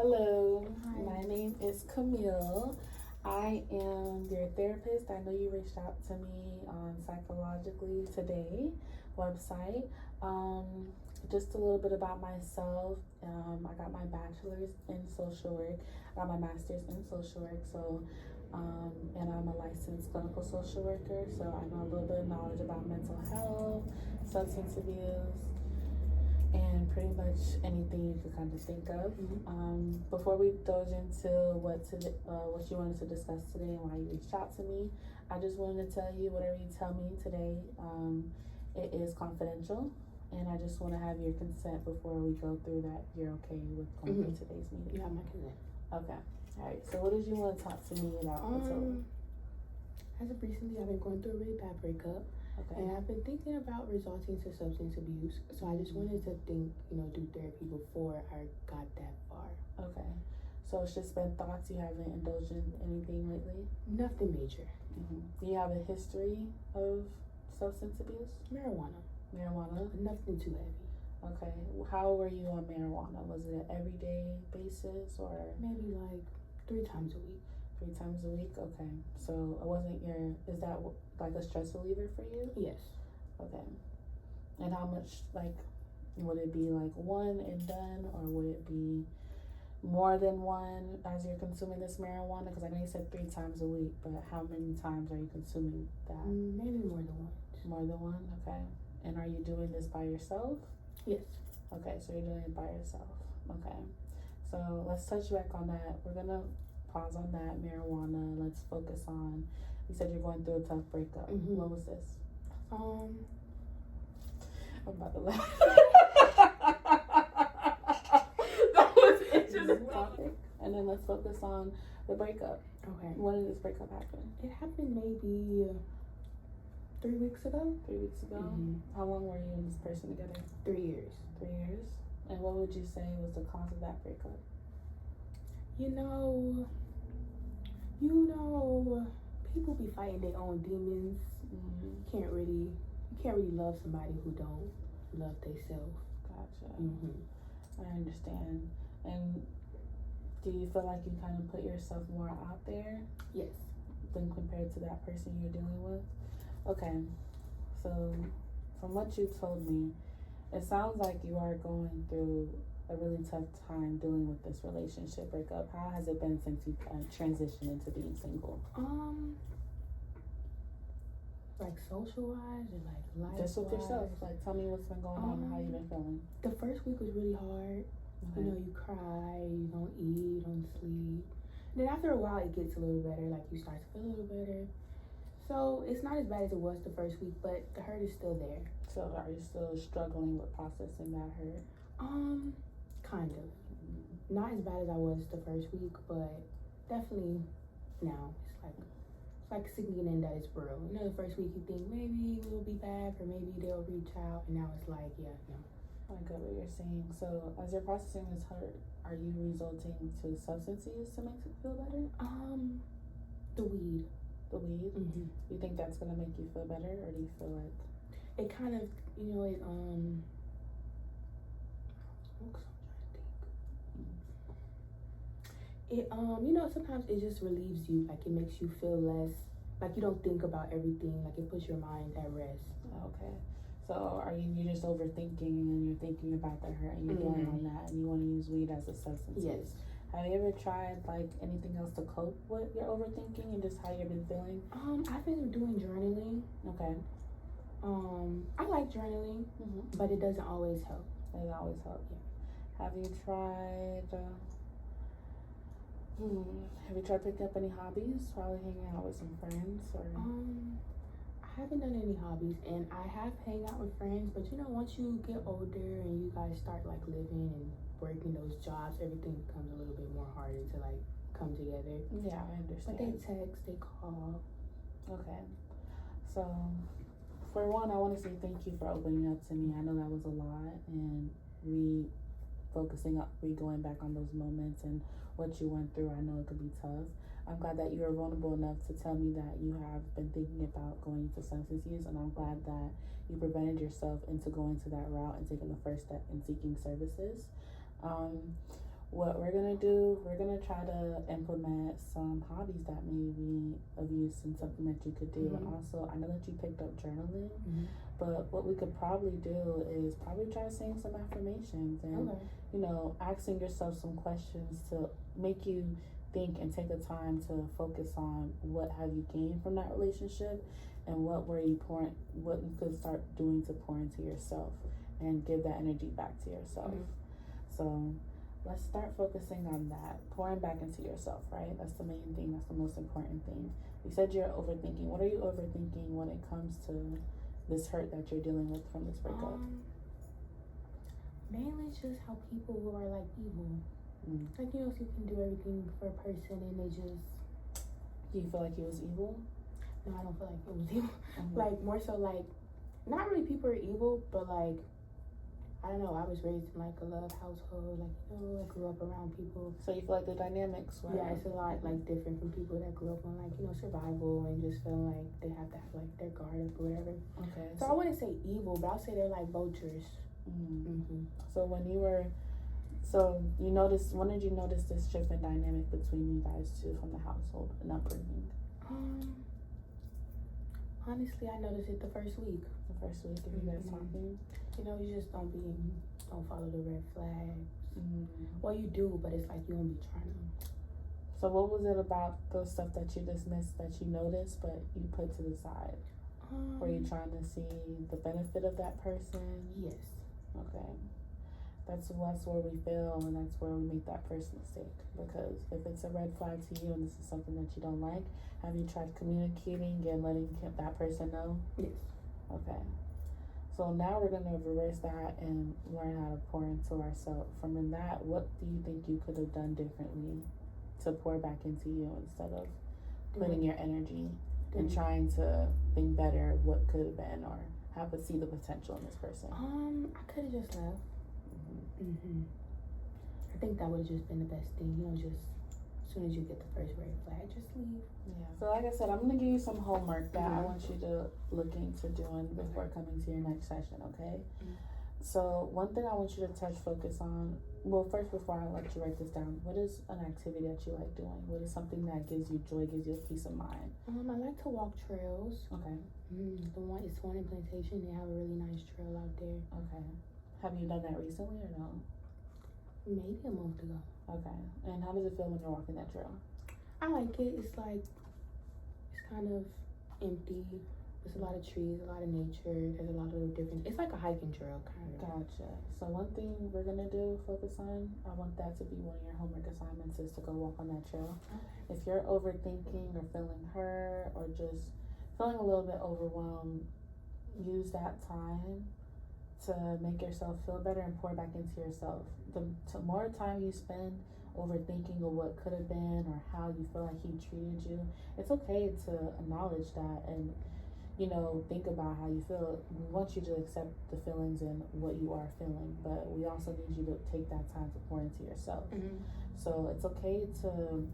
Hello, Hi. my name is Camille. I am your therapist. I know you reached out to me on Psychologically Today website. Just a little bit about myself. I got my bachelor's in social work. I got my master's in social work. And I'm a licensed clinical social worker. So I know a little bit of knowledge about mental health, substance abuse, and pretty much anything you could kind of think of. Before we dove into what you wanted to discuss today and why you reached out to me, I just wanted to tell you whatever you tell me today, it is confidential, and I just want to have your consent before we go through that. You're okay with going through today's meeting? You have my consent. Okay. All right. So what did you want to talk to me about? As of recently, I've been going through a really bad breakup. Okay. And I've been thinking about resorting to substance abuse. So I just wanted to do therapy before I got that far. Okay. So it's just been thoughts. You haven't indulged in anything lately? Nothing major. Do you have a history of substance abuse? Marijuana. Nothing too heavy. Okay. How were you on marijuana? Was it an everyday basis or? Maybe like 3 times a week. 3 times a week? Okay. So it wasn't is that like a stress reliever for you? Yes. Okay. And how much, would it be like one and done, or would it be more than one as you're consuming this marijuana? Because I know you said 3 times a week, but how many times are you consuming that? Maybe more than once. More than one? Okay. And are you doing this by yourself? Yes. Okay, so you're doing it by yourself. Okay. So let's touch back on that. We're gonna pause on that marijuana. Let's focus on, you said you're going through a tough breakup. What was this? I'm about to laugh. That was interesting topic. And then let's focus on the breakup. Okay. When did this breakup happen? It happened maybe 3 weeks ago. 3 weeks ago? How long were you and this person together? 3 years. 3 years? And what would you say was the cause of that breakup? People be fighting their own demons. You can't really love somebody who don't love themselves. Gotcha. I understand. And do you feel like you kind of put yourself more out there? Yes. Than compared to that person you're dealing with? Okay. So from what you told me, it sounds like you are going through a really tough time dealing with this relationship breakup. How has it been since you transitioned into being single? Like social-wise or like life-wise? Just with yourself. Like, tell me what's been going on and how you've been feeling. The first week was really hard. Okay. You cry, you don't eat, you don't sleep. Then after a while, it gets a little better. Like, you start to feel a little better. So it's not as bad as it was the first week, but the hurt is still there. So are you still struggling with processing that hurt? Kind of. Not as bad as I was the first week, but definitely now it's like sinking in that it's real. The first week you think maybe we'll be back or maybe they'll reach out, and now it's like, yeah, no. I get what you're saying. So as you're processing this hurt, are you resorting to substances to make it feel better? The weed. The weed? You think that's gonna make you feel better, or do you feel like it kind of, sometimes it just relieves you. Like, it makes you feel less, like you don't think about everything. Like, it puts your mind at rest. Okay. So you're just overthinking, and you're thinking about the hurt, and you're dwelling on that, and you want to use weed as a substance? Yes. Have you ever tried anything else to cope with your overthinking and just how you've been feeling? I've been doing journaling. Okay. I like journaling, but it doesn't always help. It doesn't always help. Yeah. Have you tried picking up any hobbies? Probably hanging out with some friends, or? I haven't done any hobbies, and I have hang out with friends, but once you get older and you guys start living and working those jobs, everything becomes a little bit more harder to come together. Yeah, I understand. But they text, they call. Okay. So for one, I want to say thank you for opening up to me. I know that was a lot, and going back on those moments and what you went through. I know it could be tough. I'm glad that you are vulnerable enough to tell me that you have been thinking about going to substance use, and I'm glad that you prevented yourself into going to that route and taking the first step in seeking services. what we're gonna do, we're gonna try to implement some hobbies that may be of use and something that you could do. Mm-hmm. And also, I know that you picked up journaling, Mm-hmm. but what we could probably do is probably try saying some affirmations and, Okay. you know, asking yourself some questions to make you think and take the time to focus on what have you gained from that relationship and what you could start doing to pour into yourself and give that energy back to yourself. Mm-hmm. So let's start focusing on that, pouring back into yourself, right? That's the main thing. That's the most important thing. You said you're overthinking. What are you overthinking when it comes to this hurt that you're dealing with from this breakup? Mainly just how people are like evil. Like, you know, if you can do everything for a person and they just... Do you feel like he was evil? No, I don't feel like it was evil. Like, more so like, not really people are evil, but like, I don't know, I was raised in like a love household, like, you know, I grew up around people. So you feel like the dynamics were... Yeah, it's a lot like different from people that grew up on like, you know, survival and just feel like they have to have like their guard up or whatever. Okay. So I wouldn't say evil, but I'll say they're like vultures. So when you were... So you noticed, when did you notice this shift in dynamic between you guys two from the household and upbringing? Honestly, I noticed it the first week. The first week of you guys talking? You know, you just don't follow the red flags. Well, you do, but it's like you don't be trying to. So what was it about the stuff that you dismissed that you noticed but you put to the side? Were you trying to see the benefit of that person? Yes. Okay. That's where we fail, and that's where we make that first mistake. Because if it's a red flag to you and this is something that you don't like, have you tried communicating and letting that person know? Yes. Okay. So now we're going to reverse that and learn how to pour into ourselves. From in that, what do you think you could have done differently to pour back into you instead of putting your energy and trying to think better what could have been or have to see the potential in this person? I could have just left. I think that would have just been the best thing, you know, just as soon as you get the first red flag, just leave. Yeah. So like I said, I'm going to give you some homework that I want you to look into doing before coming to your next session, okay? So one thing I want you to focus on, well, first before I let you write this down, what is an activity that you like doing? What is something that gives you joy, gives you a peace of mind? I like to walk trails. Okay. It's one in Plantation. They have a really nice trail out there. Okay. Have you done that recently or no? Maybe a month ago. Okay. And how does it feel when you're walking that trail? I like it. It's like, it's kind of empty. There's a lot of trees, a lot of nature. There's a lot of different, it's like a hiking trail kind of. Gotcha. So one thing we're gonna do, focus on, I want that to be one of your homework assignments, is to go walk on that trail. Okay. If you're overthinking or feeling hurt or just feeling a little bit overwhelmed, use that time to make yourself feel better and pour back into yourself. The more time you spend overthinking of what could have been or how you feel like he treated you, it's okay to acknowledge that and, you know, think about how you feel. We want you to accept the feelings and what you are feeling, but we also need you to take that time to pour into yourself. So it's okay to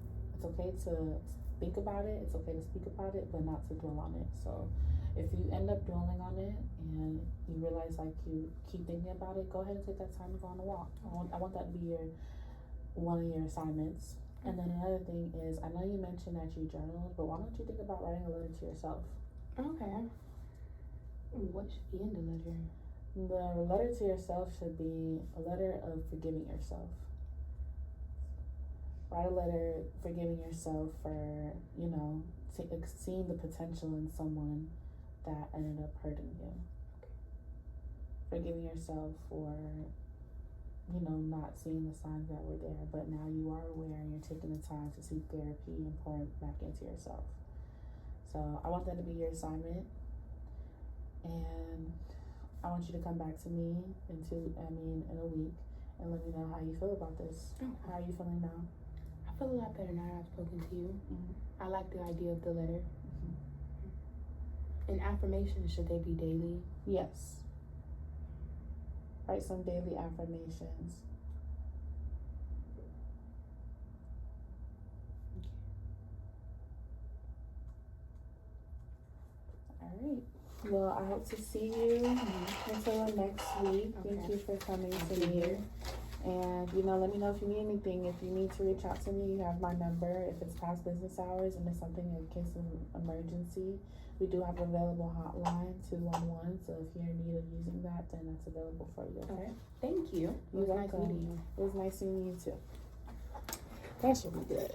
think about it, it's okay to speak about it, but not to dwell on it. So if you end up dwelling on it and you realize like you keep thinking about it, go ahead and take that time to go on a walk. I want that to be one of your assignments. And then another thing is, I know you mentioned that you journal, but why don't you think about writing a letter to yourself? Okay. What should be in the letter? The letter to yourself should be a letter of forgiving yourself. Write a letter forgiving yourself for, you know, seeing the potential in someone that ended up hurting you. Forgiving yourself for, you know, not seeing the signs that were there, but now you are aware and you're taking the time to seek therapy and pour back into yourself. So I want that to be your assignment, and I want you to come back to me in a week and let me know how you feel about this. How are you feeling now? I feel a lot better now that I've spoken to you. I like the idea of the letter. And affirmations, should they be daily? Yes. Write some daily affirmations. All right. Well, I hope to see you until next week. Thank you for coming to me. And, you know, let me know if you need anything. If you need to reach out to me, you have my number. If it's past business hours and it's something in case of emergency, we do have available hotline 211. So if you're in need of using that, then that's available for you. Okay. Thank you. You're It was nice welcome. meeting you. It was nice seeing you too. That should be good.